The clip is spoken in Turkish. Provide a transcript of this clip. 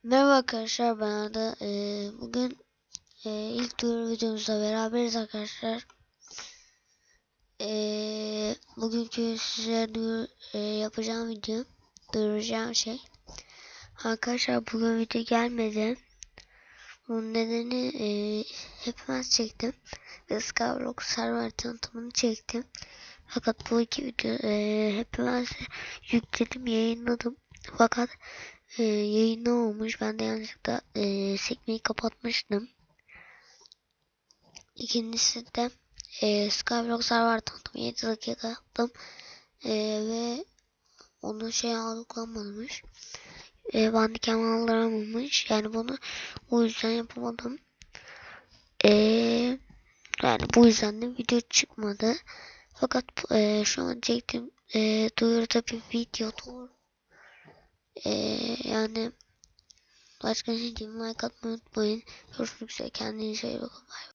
Merhaba arkadaşlar, ben Arda. Bugün ilk duyuru videomuzda beraberiz arkadaşlar. Bugünkü size yapacağım video, duyuracağım şey. Arkadaşlar bugün video gelmedi. Bunun nedeni hepimiz çektim ve Skyblock server tanıtımını çektim. Fakat bu iki video hepimiz yükledim, yayınladım. Fakat yayınlamamış. Ben de yanlışlıkla sekmeyi kapatmıştım. İkincisi de Skyblock server tanıtımı 7 dakika yaptım. Ve onun algılanmamış. Bandicam aldıramamış. Yani bunu o yüzden yapamadım. Yani bu yüzden de video çıkmadı. Fakat şu an çektiğim duyuruda bir video doğru. Yani başka şey diyeyim, like atmayı unutmayın. Görüşmek üzere, kendinize iyi bakın.